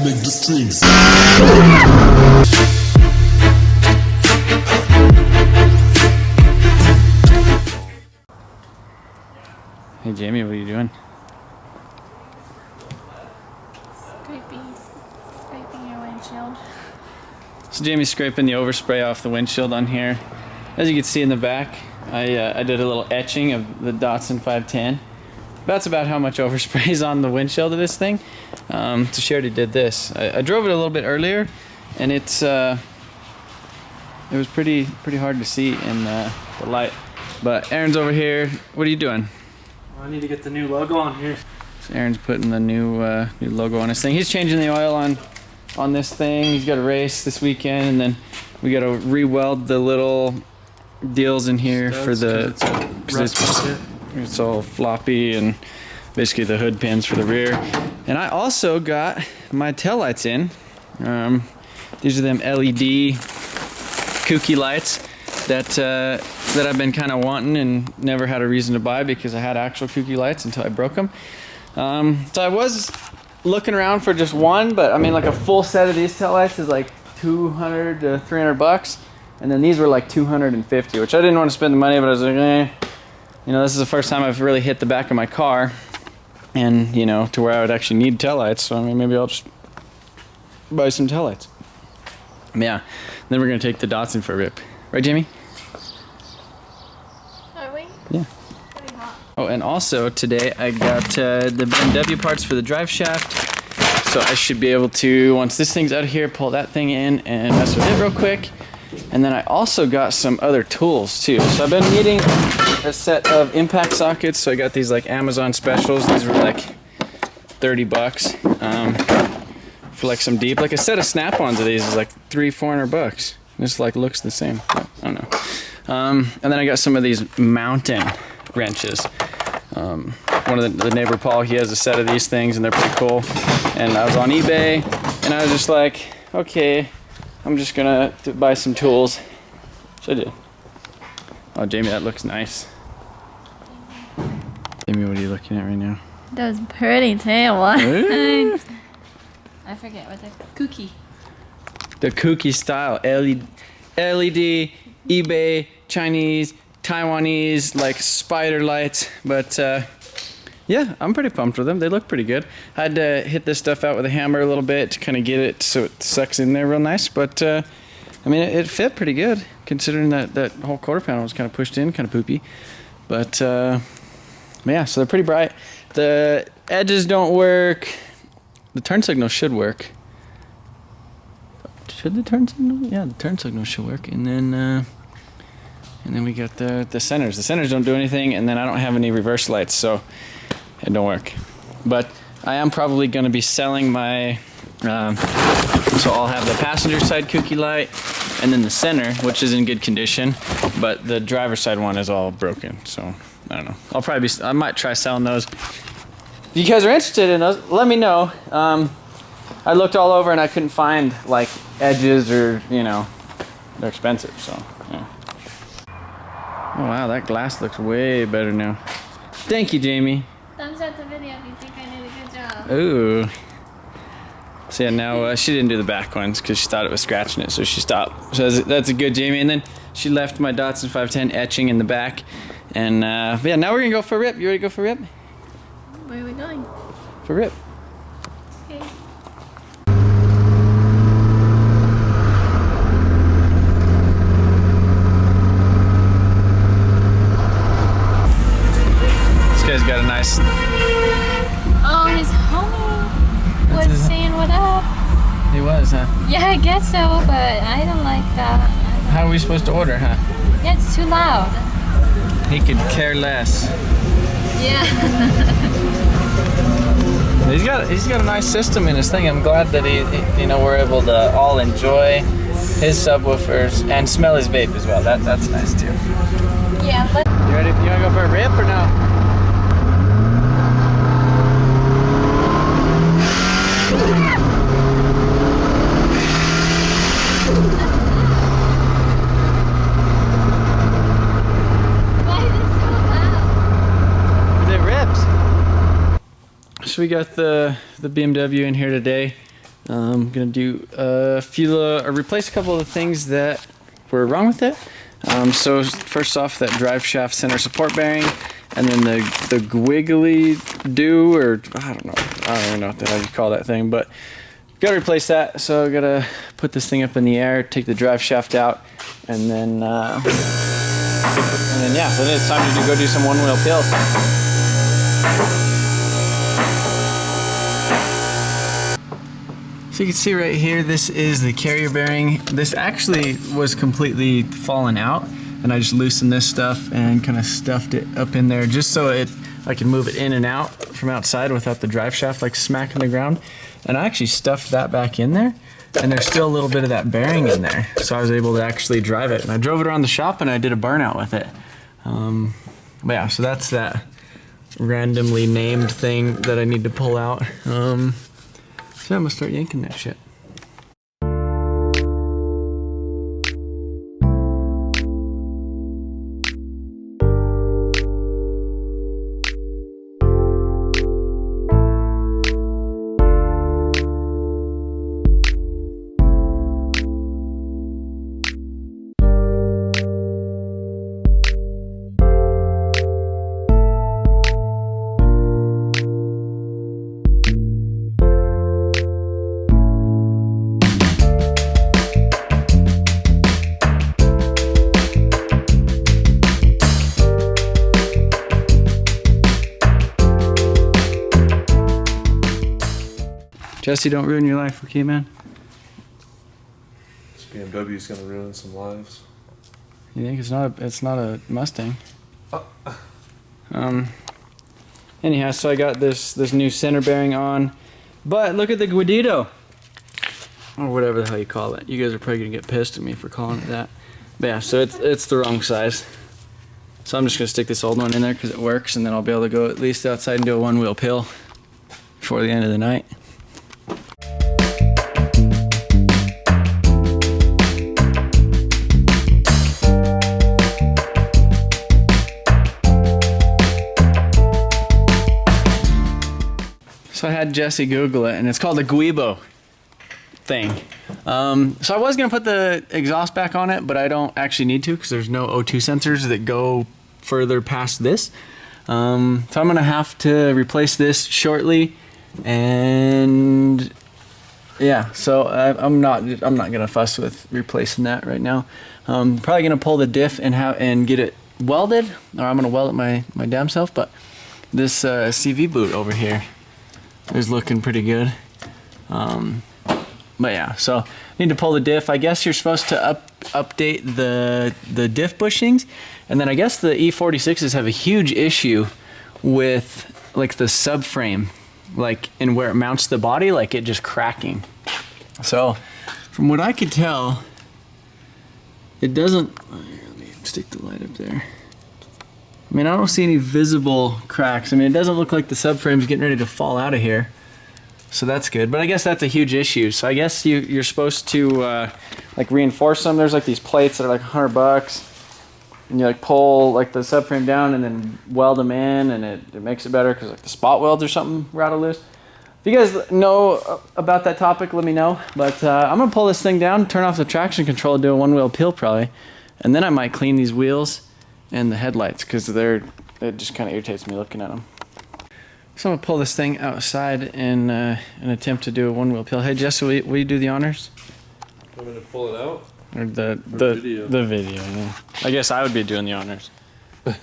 make the strings. Hey Jamie, what are you doing? Scraping your windshield. So Jamie's scraping the overspray off the windshield on here. As you can see in the back, I did a little etching of the Datsun 510. That's about how much overspray is on the windshield of this thing. So she already did this. I drove it a little bit earlier, and it was pretty hard to see in the light. But Aaron's over here. What are you doing? Well, I need to get the new logo on here. So Aaron's putting the new logo on his thing. He's changing the oil on this thing. He's got a race this weekend, and then we got to re-weld the little deals in here for the. It's all floppy, and basically the hood pins for the rear. And I also got my taillights in. These are them LED kooky lights that I've been kind of wanting and never had a reason to buy because I had actual kooky lights until I broke them. So I was looking around for just one, but I mean, like a full set of these taillights is like 200 to 300 bucks, and then these were like 250, which I didn't want to spend the money, but I was like, you know, this is the first time I've really hit the back of my car, and you know, to where I would actually need taillights. So I mean, maybe I'll just buy some taillights. Yeah, then we're gonna take the Datsun for a rip, right, Jamie? Are we? Yeah. Pretty hot. Oh, and also today I got the BMW parts for the drive shaft, so I should be able to, once this thing's out of here, pull that thing in and mess with it real quick. And then I also got some other tools too. So I've been needing a set of impact sockets. So I got these like Amazon specials. These were like 30 bucks for like some deep. Like a set of snap-ons of these is like $300-400 bucks. This like looks the same. I don't know. And then I got some of these mountain wrenches. One of the neighbor Paul, he has a set of these things and they're pretty cool. And I was on eBay and I was just like, okay, I'm just gonna buy some tools. So I did. Oh, Jamie, that looks nice. Jamie, what are you looking at right now? Those pretty taillights. Ooh. I forget what they're. Kooky. The kooky style. LED, eBay, Chinese, Taiwanese, like spider lights. But yeah, I'm pretty pumped with them. They look pretty good. I had to hit this stuff out with a hammer a little bit to kind of get it so it sucks in there real nice. But I mean, it fit pretty good considering that whole quarter panel was kind of pushed in, kind of poopy. But yeah, so they're pretty bright. The edges don't work. The turn signal should work. Should the turn signal? Yeah, the turn signal should work. And then we got the centers. The centers don't do anything, and then I don't have any reverse lights, so it don't work. But I am probably going to be selling my. So I'll have the passenger side kooky light, and then the center, which is in good condition, but the driver's side one is all broken. So I don't know. I might try selling those. If you guys are interested in those, let me know. I looked all over and I couldn't find like edges or, you know, they're expensive, so yeah. Oh wow, that glass looks way better now. Thank you, Jamie. Thumbs up the video if you think I did a good job. Ooh. So yeah, now she didn't do the back ones because she thought it was scratching it, so she stopped. So that's a good Jamie. And then she left my Datsun 510 etching in the back. And yeah, now we're gonna go for a rip. You ready to go for a rip? Where are we going? For a rip. Okay. This guy's got a nice. Oh, his homie was saying what up. He was, huh? Yeah, I guess so, but I don't like that. How are we supposed to order, huh? Yeah, it's too loud. He could care less. Yeah. He's got a nice system in his thing. I'm glad that we're able to all enjoy his subwoofers and smell his vape as well. That's nice too. Yeah, but You ready? You wanna go for a rip or no? why is it so loud? It rips. So we got the BMW in here today. I'm gonna do replace a couple of the things that were wrong with it. So first off, that drive shaft center support bearing, and then the wiggly do, or I don't even know what the hell you call that thing, but gotta replace that. So I gotta put this thing up in the air, take the drive shaft out, and then yeah, so then it's time to go do some one-wheel pills. So you can see right here, this is the carrier bearing. This actually was completely fallen out, and I just loosened this stuff and kind of stuffed it up in there just so I can move it in and out from outside without the drive shaft like smacking the ground. And I actually stuffed that back in there, and there's still a little bit of that bearing in there. So I was able to actually drive it, and I drove it around the shop and I did a burnout with it. But yeah, so that's that randomly named thing that I need to pull out. So I'm gonna start yanking that shit. Jesse, don't ruin your life, okay, man? This BMW is gonna ruin some lives. You think it's not a Mustang? Anyhow, so I got this new center bearing on, but look at the Guidito, or whatever the hell you call it. You guys are probably gonna get pissed at me for calling it that. But yeah, so it's the wrong size. So I'm just gonna stick this old one in there because it works, and then I'll be able to go at least outside and do a one-wheel pill before the end of the night. So I had Jesse Google it, and it's called a Guibo thing. So I was gonna put the exhaust back on it, but I don't actually need to because there's no O2 sensors that go further past this. So I'm gonna have to replace this shortly, and yeah. So I'm not gonna fuss with replacing that right now. Probably gonna pull the diff and get it welded, or I'm gonna weld it my damn self. But this CV boot over here is looking pretty good. But yeah, so need to pull the diff. I guess you're supposed to update the diff bushings, and then I guess the E46s have a huge issue with like the subframe, like in where it mounts the body, like it just cracking. So from what I could tell, it doesn't. Let me stick the light up there. I mean, I don't see any visible cracks. I mean, it doesn't look like the subframe's getting ready to fall out of here. So that's good, but I guess that's a huge issue. So I guess you're supposed to like reinforce them. There's like these plates that are like $100, and you like pull like the subframe down and then weld them in, and it makes it better because like the spot welds or something rattle loose. If you guys know about that topic, let me know. But I'm gonna pull this thing down, turn off the traction control, do a one-wheel peel probably, and then I might clean these wheels and the headlights because it just kind of irritates me looking at them. So I'm gonna pull this thing outside in an attempt to do a one-wheel peel. Hey Jess, will you do the honors? Want me to pull it out? Or the video? The video, yeah. I guess I would be doing the honors. I'll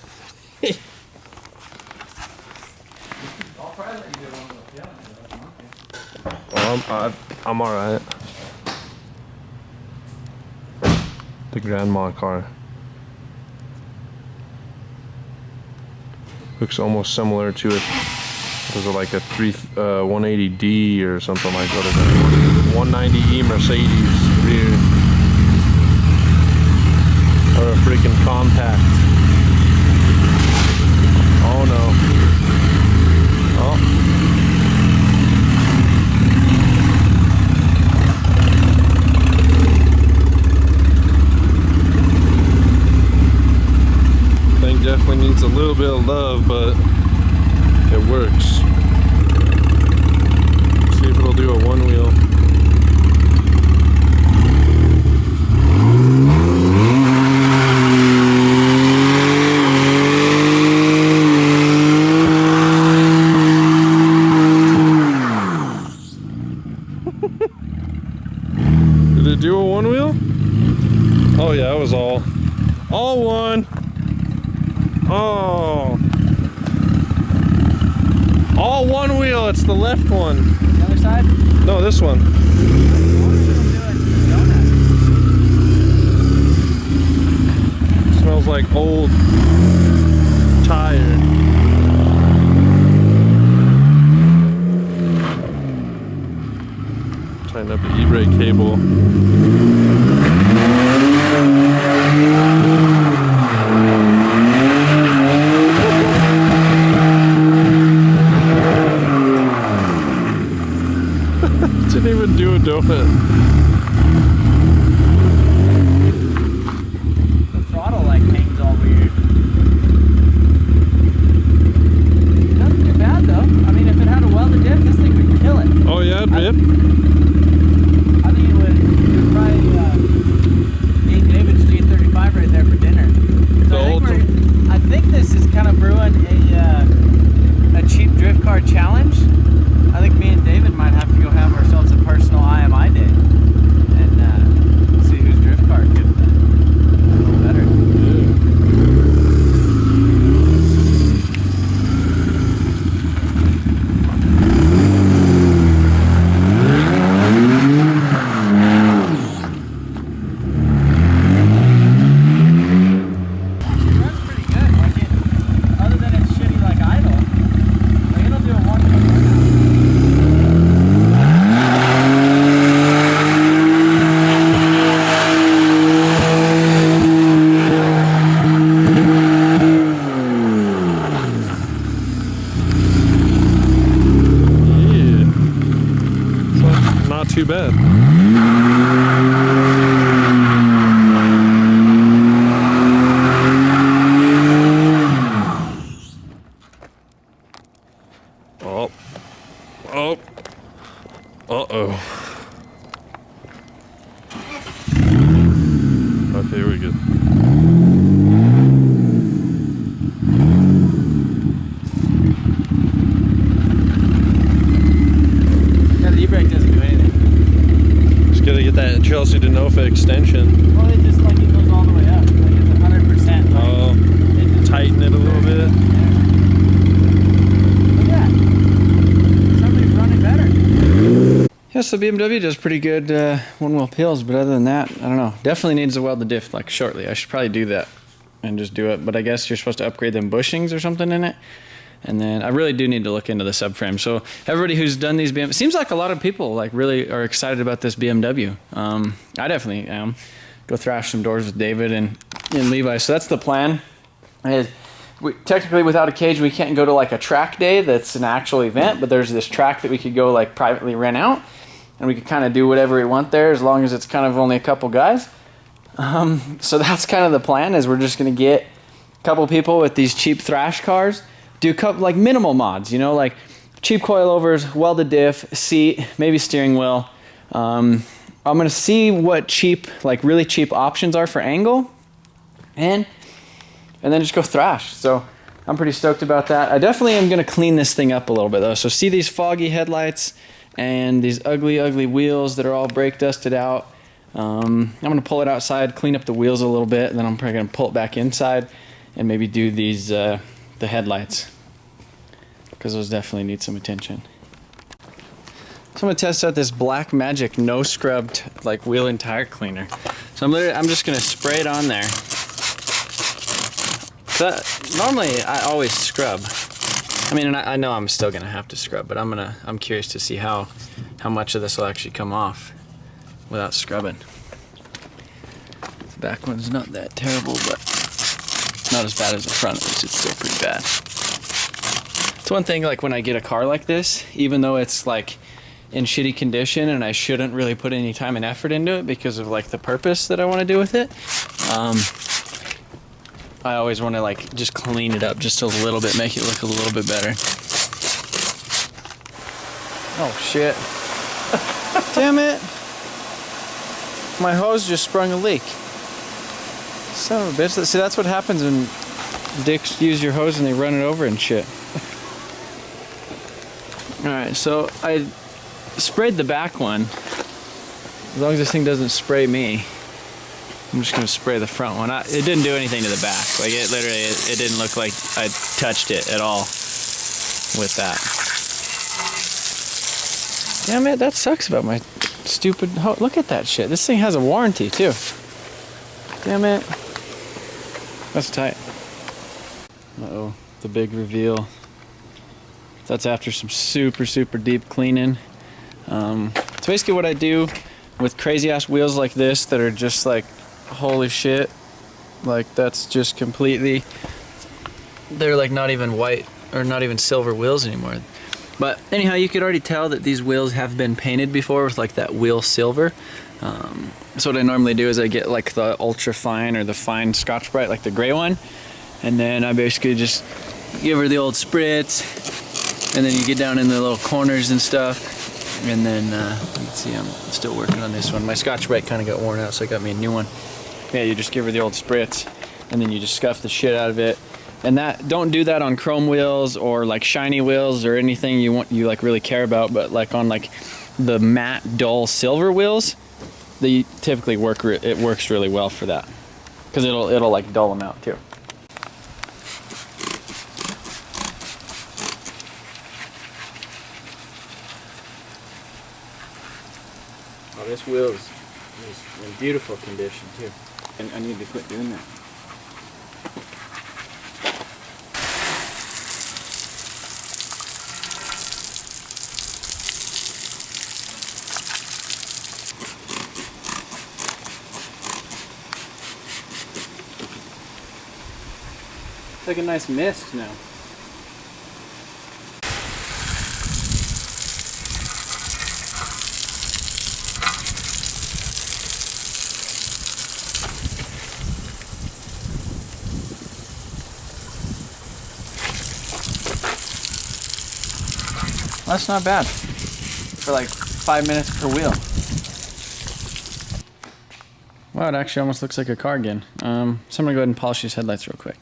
probably let you do a one-wheel peel. I'm alright. The grandma car. Looks almost similar to it. Was it like a 180D or something like that? 190E Mercedes rear. Or a freaking compact. Oh no. Oh. Thing definitely needs a little bit of love, but it works. See if it'll do a one wheel. All one. Oh. All one wheel, it's the left one. The other side? No, this one. Smells like old tire. Tighten up the e-brake cable. Didn't even do a donut. The throttle like hangs all weird. Nothing too bad though. I mean, if it had a welded diff, this thing would kill it. Oh yeah, it rip. I think it would probably eat David's G35 right there for dinner. So I think this is kind of brewing a cheap drift car challenge. I think me and David might have to go have ourselves a personal IMI day and see whose drift car could a little better. It runs pretty good. Like it, other than it's shitty like idle, like it'll do a 1.1 now. Not too bad. Oh. Oh. Uh-oh. Okay, we're good. Yeah, the e-brake doesn't do anything. Just gotta get that Chelsea Denofa extension. Well, it just like it goes all the way up. Like it's 100%. Like, Oh, it just tighten it a little bit. Look at that. Somebody's running better. Yeah, so BMW does pretty good one-wheel peels, but other than that, I don't know. Definitely needs to weld the diff like shortly. I should probably do that and just do it. But I guess you're supposed to upgrade them bushings or something in it. And then I really do need to look into the subframe. So everybody who's done these BMW, seems like a lot of people like really are excited about this BMW. I definitely am. Go thrash some doors with David and Levi. So that's the plan. Technically, without a cage, we can't go to like a track day that's an actual event, but there's this track that we could go like privately rent out, and we could kind of do whatever we want there as long as it's kind of only a couple guys. So that's kind of the plan, is we're just going to get a couple people with these cheap thrash cars, do a couple like minimal mods, you know, like cheap coilovers, welded diff, seat, maybe steering wheel. I'm going to see what cheap, like really cheap options are for angle, and then just go thrash. So I'm pretty stoked about that. I definitely am going to clean this thing up a little bit though. So see these foggy headlights and these ugly, ugly wheels that are all brake dusted out. I'm going to pull it outside, clean up the wheels a little bit, and then I'm probably going to pull it back inside and maybe do these, the headlights, because those definitely need some attention. So I'm going to test out this Black Magic no scrubbed like wheel and tire cleaner. So I'm just going to spray it on there. So normally I always scrub. I mean, and I know I'm still gonna have to scrub, but I'm curious to see how much of this will actually come off without scrubbing. The back one's not that terrible, but not as bad as the front, which is still pretty bad. It's one thing, like when I get a car like this, even though it's like in shitty condition and I shouldn't really put any time and effort into it because of like the purpose that I want to do with it, I always want to like just clean it up just a little bit, make it look a little bit better. Oh shit. Damn it. My hose just sprung a leak. Son of a bitch. See, that's what happens when dicks use your hose and they run it over and shit. Alright, so I sprayed the back one. As long as this thing doesn't spray me. I'm just gonna spray the front one. It didn't do anything to the back. Like it literally, it didn't look like I touched it at all with that. Damn it, that sucks about my stupid, look at that shit. This thing has a warranty too. Damn it. That's tight. Uh-oh, the big reveal. That's after some super deep cleaning. It's basically what I do with crazy ass wheels like this that are just like, holy shit. Like that's just completely, they're like not even white or not even silver wheels anymore. But anyhow, you could already tell that these wheels have been painted before with like that wheel silver. So what I normally do is I get like the ultra fine or the fine Scotch-Brite, like the gray one. And then I basically just give her the old spritz. And then you get down in the little corners and stuff. And then, you can see I'm still working on this one. My Scotch-Brite kind of got worn out, so I got me a new one. Yeah, you just give her the old spritz. And then you just scuff the shit out of it. And that, don't do that on chrome wheels or like shiny wheels or anything you like really care about, but like on like the matte dull silver wheels, they typically it works really well for that. Cause it'll like dull them out too. Oh, this wheel is in beautiful condition too. And I need to quit doing that. It's like a nice mist now. That's not bad for like 5 minutes per wheel. Wow, it actually almost looks like a car again. So I'm gonna go ahead and polish these headlights real quick.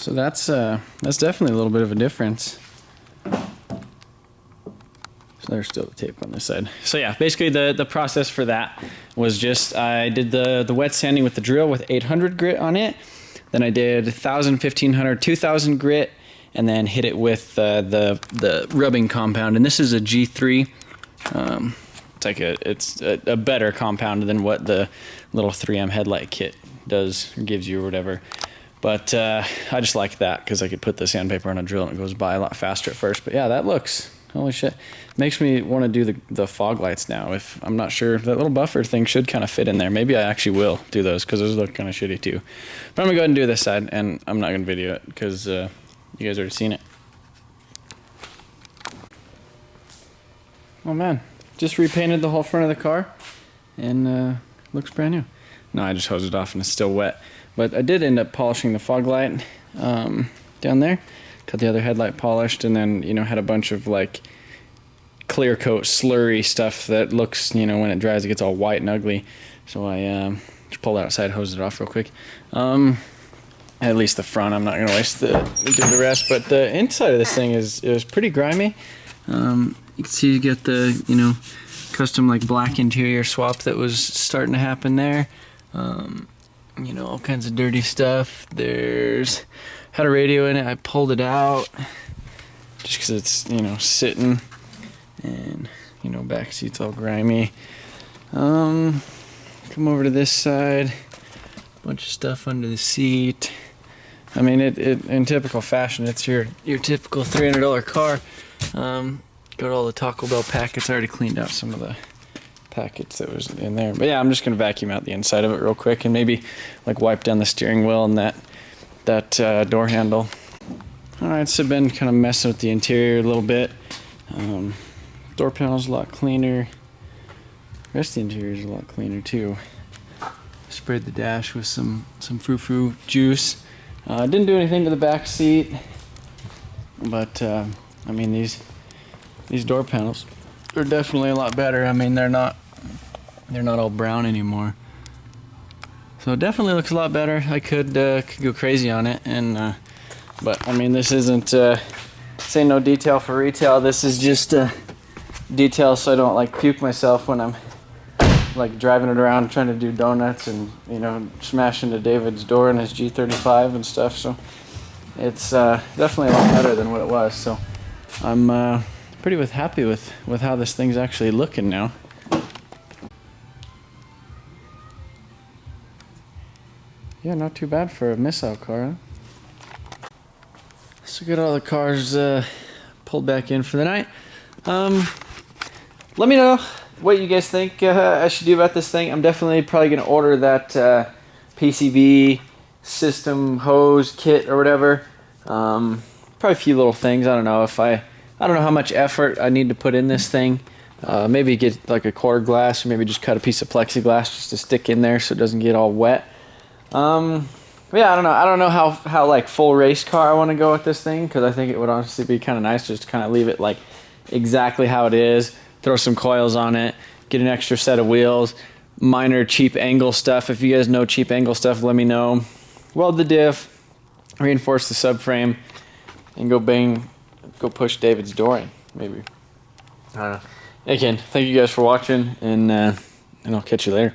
So that's definitely a little bit of a difference. So there's still the tape on this side. So yeah, basically the process for that was just I did the wet sanding with the drill with 800 grit on it. Then I did 1,000, 1,500, 2,000 grit, and then hit it with the rubbing compound. And this is a G3. It's a better compound than what the little 3M headlight kit does or gives you or whatever. But I just like that because I could put the sandpaper on a drill and it goes by a lot faster at first. But yeah, that looks, holy shit. Makes me want to do the fog lights now. If I'm not sure, that little buffer thing should kind of fit in there. Maybe I actually will do those because those look kind of shitty too. But I'm going to go ahead and do this side, and I'm not going to video it because you guys already seen it. Oh man, just repainted the whole front of the car and looks brand new. No, I just hosed it off and it's still wet. But I did end up polishing the fog light down there. Got the other headlight polished, and then, you know, had a bunch of like clear coat slurry stuff that looks, you know, when it dries it gets all white and ugly. So I just pulled it outside, hosed it off real quick. At least the front, I'm not gonna waste do the rest. But the inside of this thing is pretty grimy. You can see you get the, you know, custom like black interior swap that was starting to happen there. You know, all kinds of dirty stuff. Had a radio in it, I pulled it out. just because it's, you know, sitting, and, you know, back seat's all grimy. Come over to this side, bunch of stuff under the seat. I mean, it in typical fashion, it's your typical $300 car. Got all the Taco Bell packets. I already cleaned out some of the packets that was in there. But yeah, I'm just gonna vacuum out the inside of it real quick and maybe like wipe down the steering wheel and that door handle. All right, so I've been kind of messing with the interior a little bit. Door panel's a lot cleaner. The rest of the interior is a lot cleaner too. Sprayed the dash with some foo-foo juice. Didn't do anything to the back seat, but I mean, these door panels are definitely a lot better. I mean, they're not all brown anymore, so it definitely looks a lot better. I could go crazy on it, and but I mean, this isn't this ain't no detail for retail. This is just detail so I don't like puke myself when I'm like driving it around trying to do donuts and, you know, smash into David's door in his G35 and stuff. So it's definitely a lot better than what it was. So I'm pretty happy with how this thing's actually looking now. Yeah, not too bad for a missile car, huh? So got all the cars pulled back in for the night. Let me know what you guys think I should do about this thing. I'm definitely probably going to order that PCV system hose kit or whatever. Probably a few little things. I don't know if I don't know how much effort I need to put in this thing. Maybe get like a quarter glass, or maybe just cut a piece of plexiglass just to stick in there so it doesn't get all wet. Yeah, I don't know. I don't know how like full race car I want to go with this thing, because I think it would honestly be kind of nice just to kind of leave it like exactly how it is. Throw some coils on it, get an extra set of wheels, minor cheap angle stuff. If you guys know cheap angle stuff, let me know. Weld the diff, reinforce the subframe, and go push David's door in, maybe. I don't know. Again, thank you guys for watching, and I'll catch you later.